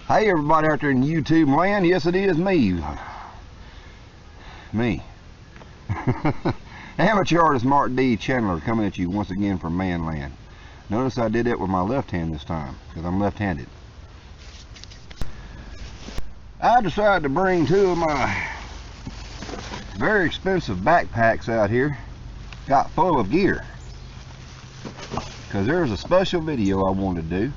Hey everybody out there in YouTube land, yes it is me. Amateur artist Mark D. Chandler coming at you once again from ManLand. Notice I did it with my left hand this time, because I'm left-handed. I decided to bring two of my very expensive backpacks out here, got full of gear, because there's a special video I want to do.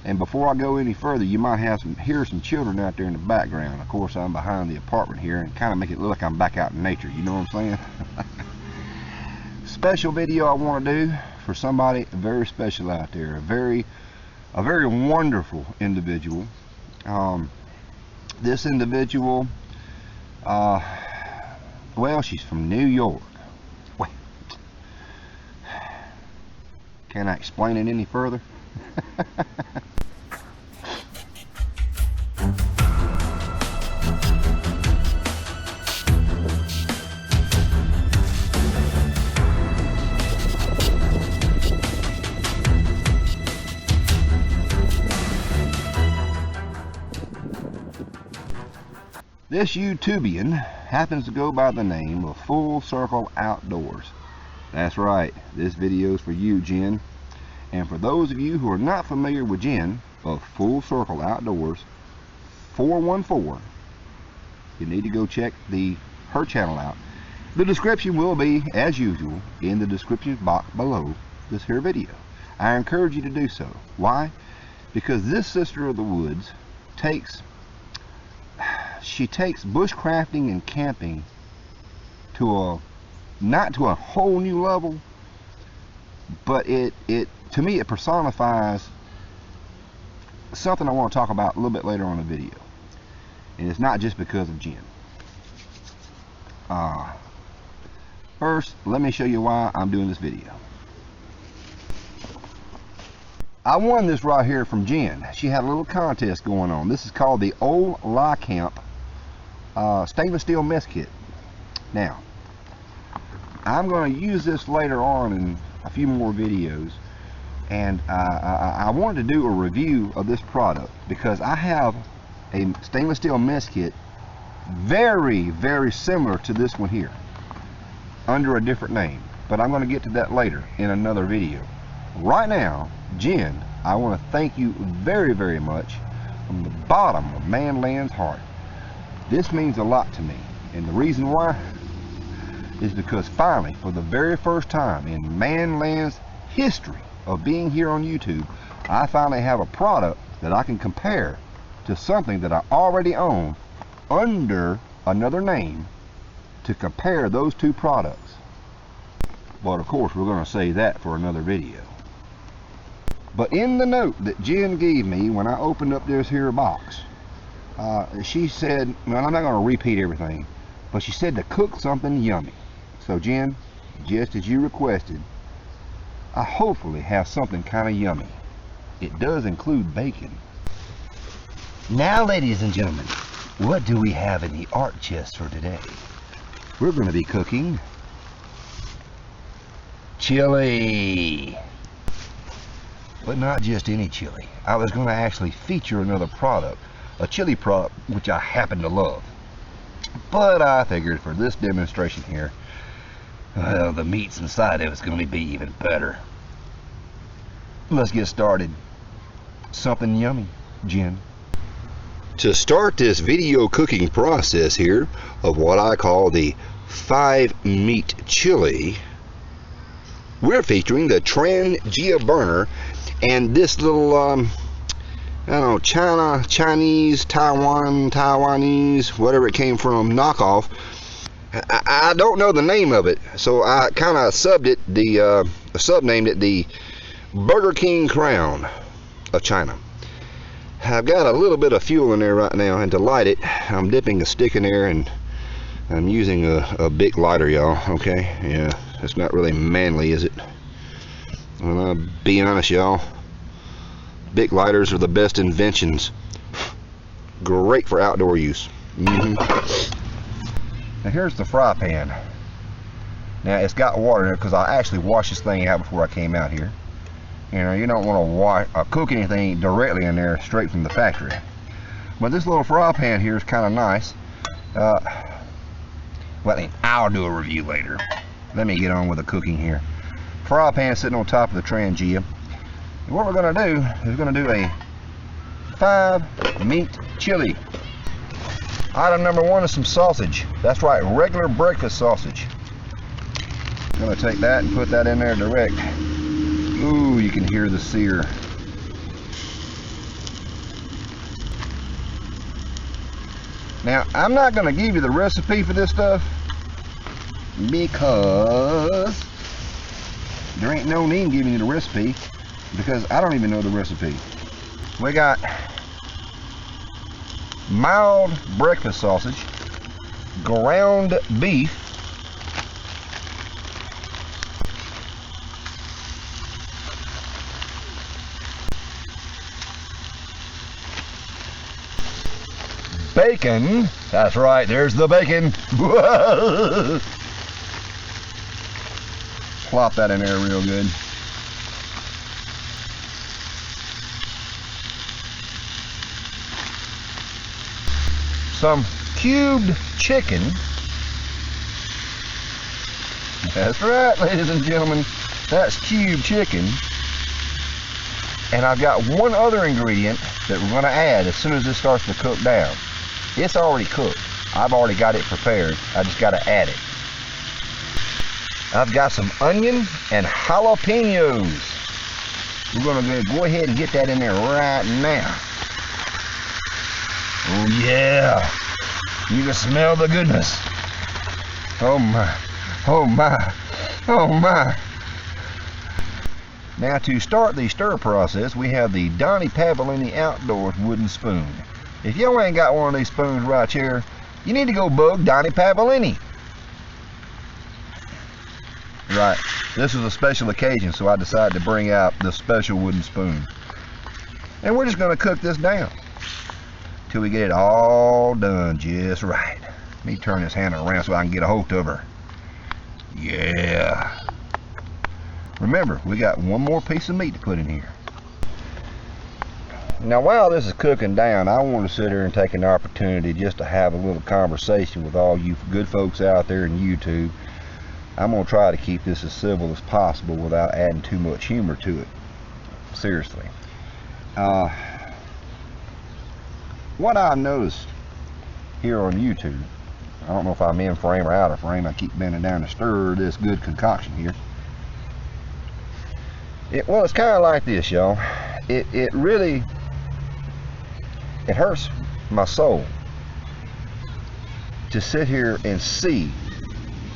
And before I go any further, you might hear some children out there in the background. Of course, I'm behind the apartment here and kind of make it look like I'm back out in nature. You know what I'm saying? Special video I want to do for somebody very special out there. A very wonderful individual. This individual, well, she's from New York. Wait. Can I explain it any further? This YouTubian happens to go by the name of Full Circle Outdoors. That's right, this video is for you, Jen. And for those of you who are not familiar with Jen of Full Circle Outdoors 414, you need to go check her channel out. The description will be, as usual, in the description box below this here video. I encourage you to do so. Why? Because this sister of the woods takes bushcrafting and camping to not to a whole new level, but to me it personifies something I want to talk about a little bit later on in the video. And it's not just because of Jen. First, let me show you why I'm doing this video. I won this right here from Jen. She had a little contest going on. This is called the OLicamp stainless steel mess kit. Now, I'm going to use this later on in a few more videos, and I wanted to do a review of this product because I have a stainless steel mess kit very similar to this one here under a different name, but I'm going to get to that later in another video. Right now, Jen, I want to thank you very much from the bottom of ManLand's heart. This means a lot to me, and the reason why is because finally, for the very first time in ManLand's history of being here on YouTube, I finally have a product that I can compare to something that I already own under another name, to compare those two products. But of course, we're going to save that for another video. But in the note that Jen gave me when I opened up this here box, she said, well, I'm not going to repeat everything, but she said to cook something yummy. So Jen, just as you requested, I hopefully have something kind of yummy. It does include bacon. Now, ladies and gentlemen, what do we have in the art chest for today? We're going to be cooking chili. But not just any chili. I was going to actually feature another product, a chili product which I happen to love. But I figured for this demonstration here, well, the meats inside of it's going to be even better. Let's get started. Something yummy, Jen. To start this video cooking process here of what I call the 5-meat chili, we're featuring the Gia burner and this little I don't know, Chinese, Taiwanese, whatever it came from, knockoff. I don't know the name of it, so I kind of subnamed it the Burger King Crown of China. I've got a little bit of fuel in there right now, and to light it, I'm dipping a stick in there, and I'm using a big lighter, y'all. Okay, yeah, it's not really manly, is it? Well, I'll be honest, y'all. Big lighters are the best inventions. Great for outdoor use. Now here's the fry pan. Now it's got water in it because I actually washed this thing out before I came out here. You know, you don't want to cook anything directly in there straight from the factory. But this little fry pan here is kind of nice. Well, I'll do a review later. Let me get on with the cooking here. Fry pan sitting on top of the Trangia. And what we're going to do is we're going to do a 5 meat chili. Item number 1 is some sausage. That's right, regular breakfast sausage. I'm going to take that and put that in there direct. Ooh, you can hear the sear. Now, I'm not going to give you the recipe for this stuff because there ain't no need in giving you the recipe because I don't even know the recipe. We got mild breakfast sausage, ground beef, bacon. That's right, there's the bacon. Plop that in there real good. Some cubed chicken. That's right, ladies and gentlemen, that's cubed chicken. And I've got one other ingredient that we're going to add as soon as this starts to cook down. It's already cooked. I've already got it prepared. I just got to add it. I've got some onion and jalapenos. We're going to go ahead and get that in there right now. Oh yeah. You can smell the goodness. Oh my. Oh my. Oh my. Now to start the stir process, we have the Donnie Pavellini Outdoors wooden spoon. If you ain't got one of these spoons right here, you need to go bug Donnie Pavellini. Right, this is a special occasion, so I decided to bring out the special wooden spoon. And we're just going to cook this down till we get it all done just right. Let me turn this handle around so I can get a hold of her. Yeah. Remember, we got one more piece of meat to put in here. Now while this is cooking down, I want to sit here and take an opportunity just to have a little conversation with all you good folks out there in YouTube. I'm going to try to keep this as civil as possible without adding too much humor to it. Seriously. What I've noticed here on YouTube, I don't know if I'm in frame or out of frame, I keep bending down to stir this good concoction here. Well, it's kind of like this, y'all. It really, it hurts my soul to sit here and see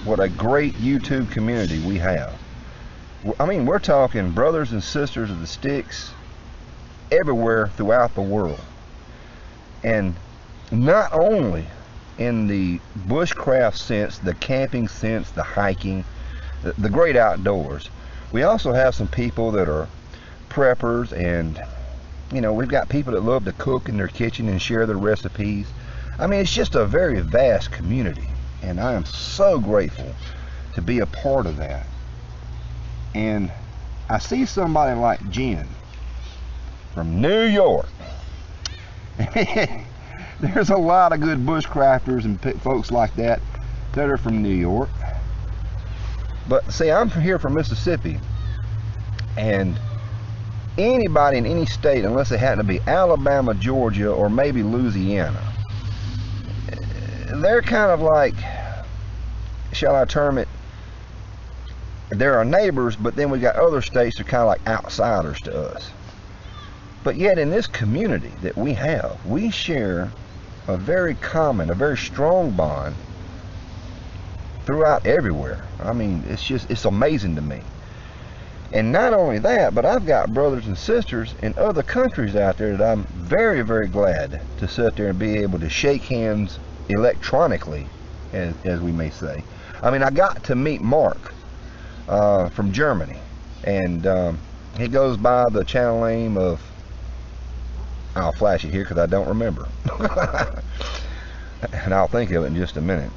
what a great YouTube community we have. I mean, we're talking brothers and sisters of the sticks everywhere throughout the world. And not only in the bushcraft sense, the camping sense, the hiking, the great outdoors, we also have some people that are preppers, and you know, we've got people that love to cook in their kitchen and share their recipes. I mean, it's just a very vast community, and I am so grateful to be a part of that. And I see somebody like Jen from New York. There's a lot of good bushcrafters and folks like that that are from New York. But see, I'm here from Mississippi, and anybody in any state, unless they happen to be Alabama, Georgia, or maybe Louisiana, they're kind of like, shall I term it, they're our neighbors, but then we got other states that are kind of like outsiders to us. But yet in this community that we have, we share a very common, a very strong bond throughout everywhere. I mean, it's amazing to me. And not only that, but I've got brothers and sisters in other countries out there that I'm very, very glad to sit there and be able to shake hands electronically, as we may say. I mean, I got to meet Mark from Germany, and he goes by the channel name of, I'll flash it here because I don't remember. And I'll think of it in just a minute.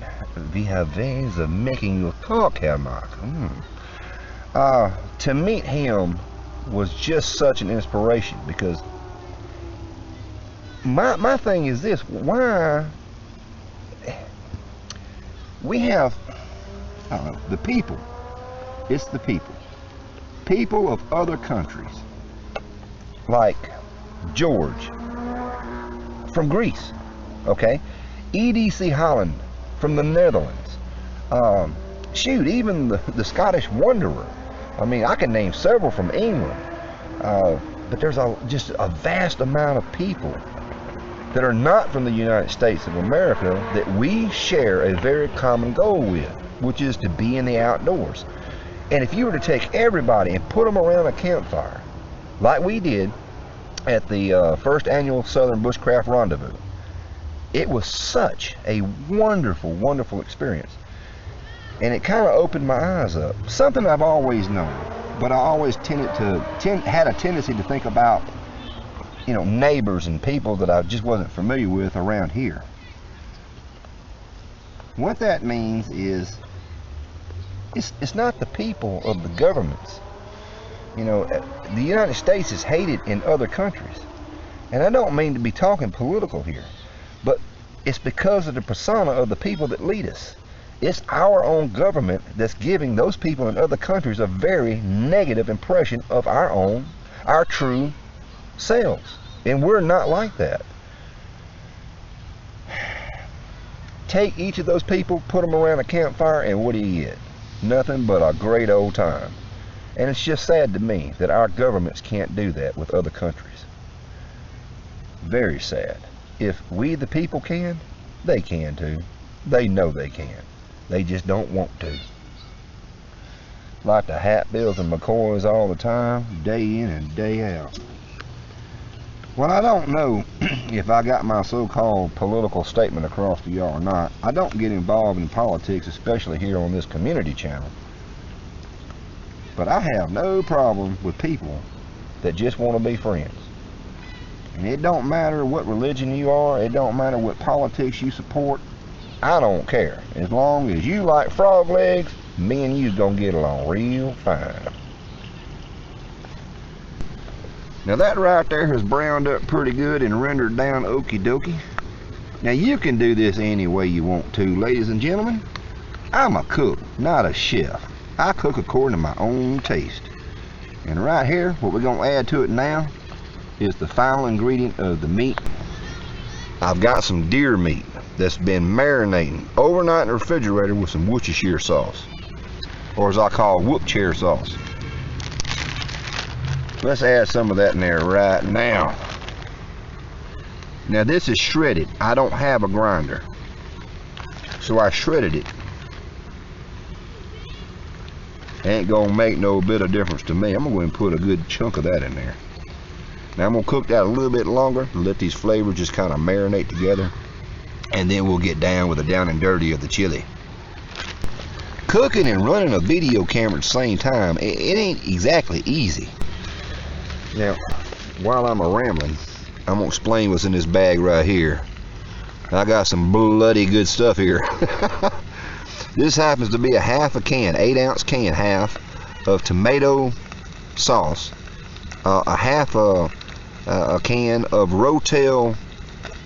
We have ways of making you talk, Herr Mark. To meet him was just such an inspiration, because my thing is this: why we have, I don't know, the people. It's the people of other countries, like George from Greece, okay, EDC Holland from the Netherlands, shoot, even the Scottish Wanderer. I mean, I can name several from England, but there's just a vast amount of people that are not from the United States of America that we share a very common goal with, which is to be in the outdoors. And if you were to take everybody and put them around a campfire, like we did at the first annual Southern Bushcraft Rendezvous, it was such a wonderful, wonderful experience. And it kind of opened my eyes up. Something I've always known, but I always had a tendency to think about, you know, neighbors and people that I just wasn't familiar with around here. What that means is, it's not the people of the governments. You know, the United States is hated in other countries. And I don't mean to be talking political here, but it's because of the persona of the people that lead us. It's our own government that's giving those people in other countries a very negative impression of our true selves. And we're not like that. Take each of those people, put them around a campfire, and what do you get? Nothing but a great old time. And it's just sad to me that our governments can't do that with other countries. Very sad. If we the people can, they can too. They know they can. They just don't want to. Like the Hatbills and McCoys all the time, day in and day out. Well, I don't know if I got my so-called political statement across to y'all or not. I don't get involved in politics, especially here on this community channel. But I have no problem with people that just want to be friends. And it don't matter what religion you are, it don't matter what politics you support, I don't care. As long as you like frog legs, me and you's gonna get along real fine. Now that right there has browned up pretty good and rendered down okie dokie. Now you can do this any way you want to, ladies and gentlemen. I'm a cook, not a chef. I cook according to my own taste. And right here, what we're gonna add to it now is the final ingredient of the meat. I've got some deer meat that's been marinating overnight in the refrigerator with some Worcestershire sauce, or as I call, Whoopchair sauce. Let's add some of that in there right now. Now this is shredded. I don't have a grinder, so I shredded it. Ain't gonna make no bit of difference to me. I'm gonna go ahead and put a good chunk of that in there. Now I'm gonna cook that a little bit longer and let these flavors just kind of marinate together, and then we'll get down with the down and dirty of the chili. Cooking and running a video camera at the same time, it ain't exactly easy. Now, while I'm rambling, I'm gonna explain what's in this bag right here. I got some bloody good stuff here. This happens to be a half a can, 8-ounce can, half of tomato sauce, a half a can of Rotel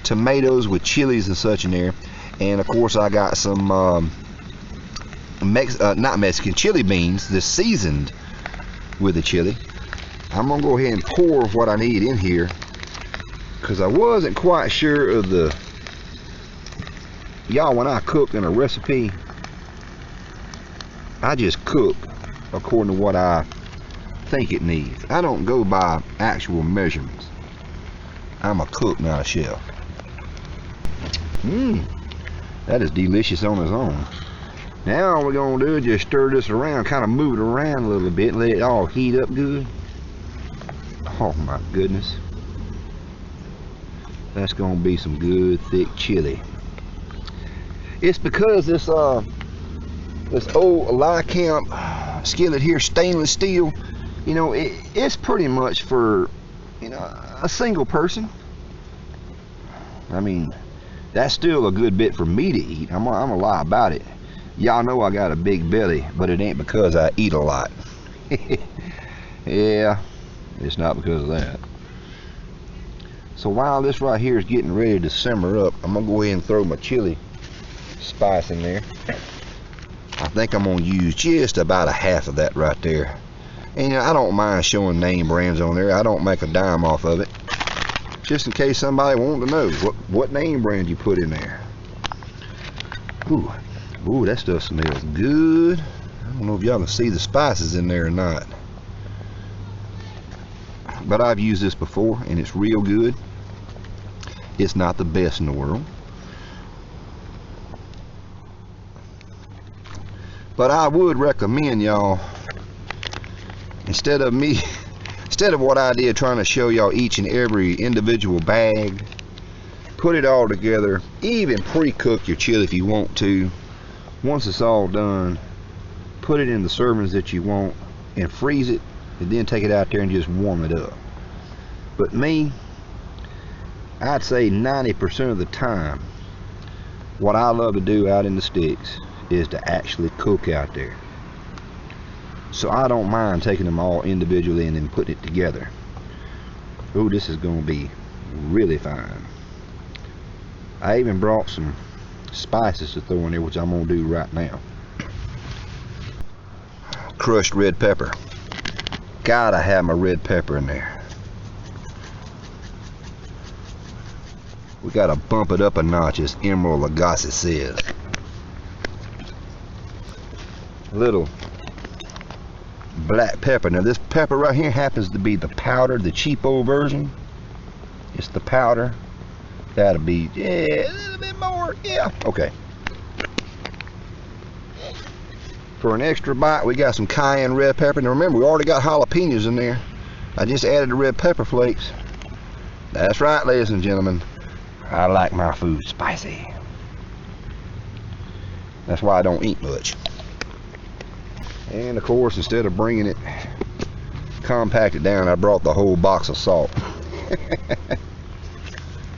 tomatoes with chilies and such in there, and of course I got some not Mexican, chili beans that's seasoned with the chili. I'm gonna go ahead and pour what I need in here, because I wasn't quite sure of the, y'all, when I cook in a recipe, I just cook according to what I think it needs. I don't go by actual measurements. I'm a cook, not a chef. That is delicious on its own. Now all we're gonna do is just stir this around, kind of move it around a little bit, let it all heat up good. Oh my goodness, that's gonna be some good thick chili. It's because this old OLicamp skillet here, stainless steel, you know, it's pretty much for, you know, a single person. I mean, that's still a good bit for me to eat. I'm gonna lie about it. Y'all know I got a big belly, but it ain't because I eat a lot. Yeah, It's not because of that. So while this right here is getting ready to simmer up, I'm gonna go ahead and throw my chili spice in there. I think I'm gonna use just about a half of that right there. And I don't mind showing name brands on there. I don't make a dime off of it, just in case somebody wants to know what name brand you put in there. Ooh, ooh, that stuff smells good. I don't know if y'all can see the spices in there or not, but I've used this before and it's real good. It's not the best in the world, but I would recommend y'all, instead of what I did trying to show y'all each and every individual bag, put it all together. Even pre-cook your chili if you want to. Once it's all done, put it in the servings that you want and freeze it, and then take it out there and just warm it up. But me, I'd say 90% of the time, what I love to do out in the sticks is to actually cook out there. So I don't mind taking them all individually and then putting it together. Ooh, this is going to be really fine. I even brought some spices to throw in there, which I'm going to do right now. Crushed red pepper. Gotta have my red pepper in there. We gotta bump it up a notch, as Emerald Lagasse says. A little black pepper. Now this pepper right here happens to be the powder, the cheapo version. It's the powder. That'll be, yeah, a little bit more. Yeah, okay. For an extra bite, we got some cayenne red pepper. Now remember, we already got jalapenos in there. I just added the red pepper flakes. That's right, ladies and gentlemen. I like my food spicy. That's why I don't eat much. And of course, instead of bringing it compacted down, I brought the whole box of salt.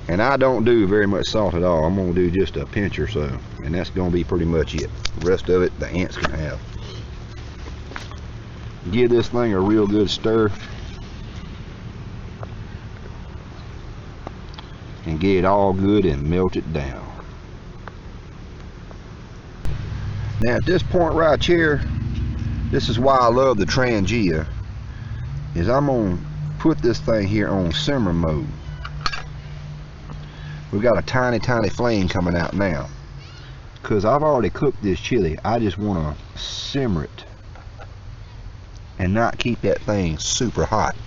And I don't do very much salt at all. I'm going to do just a pinch or so, and that's going to be pretty much it. The rest of it, the ants can have. Give this thing a real good stir, and get it all good and melt it down. Now at this point right here, this is why I love the Trangia, is I'm going to put this thing here on simmer mode. We've got a tiny flame coming out now, because I've already cooked this chili. I just want to simmer it and not keep that thing super hot.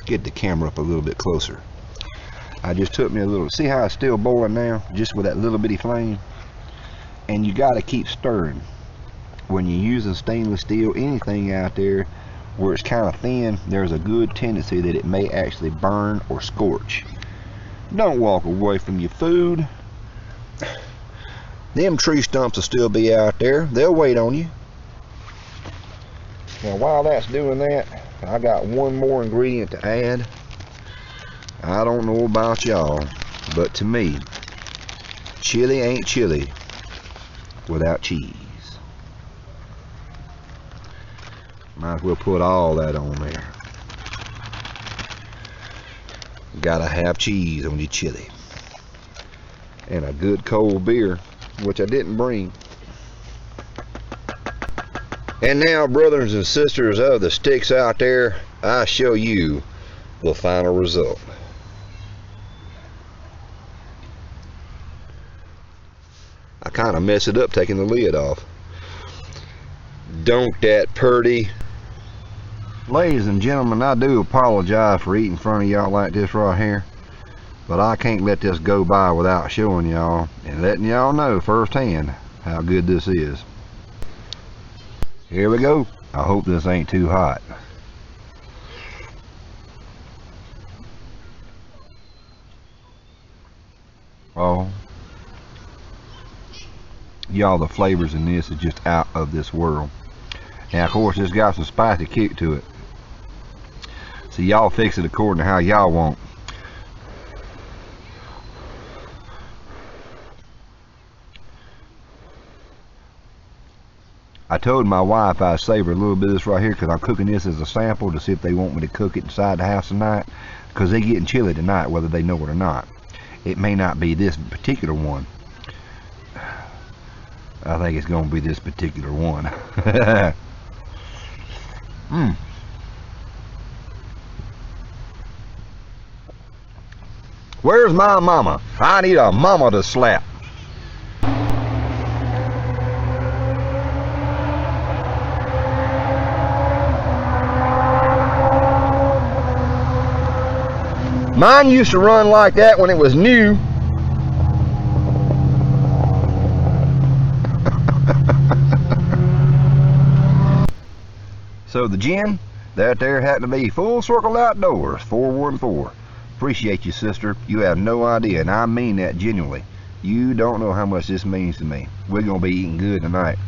Get the camera up a little bit closer. I just took me a little, see how it's still boiling now, just with that little bitty flame. And you got to keep stirring when you're using stainless steel. Anything out there where it's kind of thin, there's a good tendency that it may actually burn or scorch. Don't walk away from your food. Them tree stumps will still be out there. They'll wait on you. Now while that's doing that, I got one more ingredient to add. I don't know about y'all, but to me, chili ain't chili without cheese. Might as well put all that on there. Gotta have cheese on your chili. And a good cold beer, which I didn't bring. And now, brothers and sisters of the sticks out there, I show you the final result. I kind of mess it up taking the lid off. Don't that purty? Ladies and gentlemen, I do apologize for eating in front of y'all like this right here, but I can't let this go by without showing y'all and letting y'all know firsthand how good this is. Here we go. I hope this ain't too hot. Oh, y'all, the flavors in this is just out of this world. Now of course it's got some spicy kick to it, so y'all fix it according to how y'all want. I told my wife I'd save her a little bit of this right here because I'm cooking this as a sample to see if they want me to cook it inside the house tonight, because they're getting chilly tonight whether they know it or not. It may not be this particular one. I think it's going to be this particular one. Where's my mama? I need a mama to slap. Mine used to run like that when it was new. So the gin, that there happened to be Full Circle Outdoors 414. Appreciate you, sister. You have no idea, and I mean that genuinely. You don't know how much this means to me. We're gonna be eating good tonight.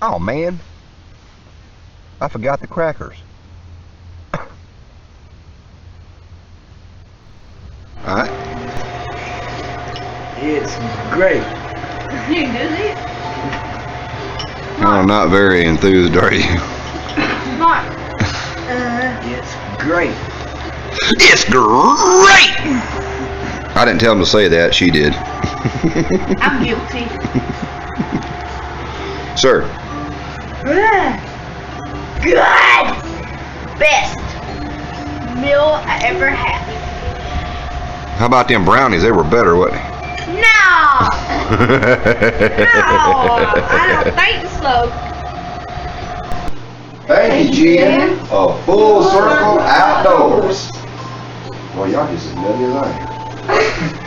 Oh man, I forgot the crackers. Alright. It's great. You dizzy? Oh, not very enthused, are you? Not. It's great. It's great! I didn't tell him to say that, she did. I'm guilty. Sir. Good. Best meal I ever had. How about them brownies? They were better, wasn't they? No! I don't think so. Thank you, Jen, of Full Circle Outdoors. Well, y'all just as nutty as I am.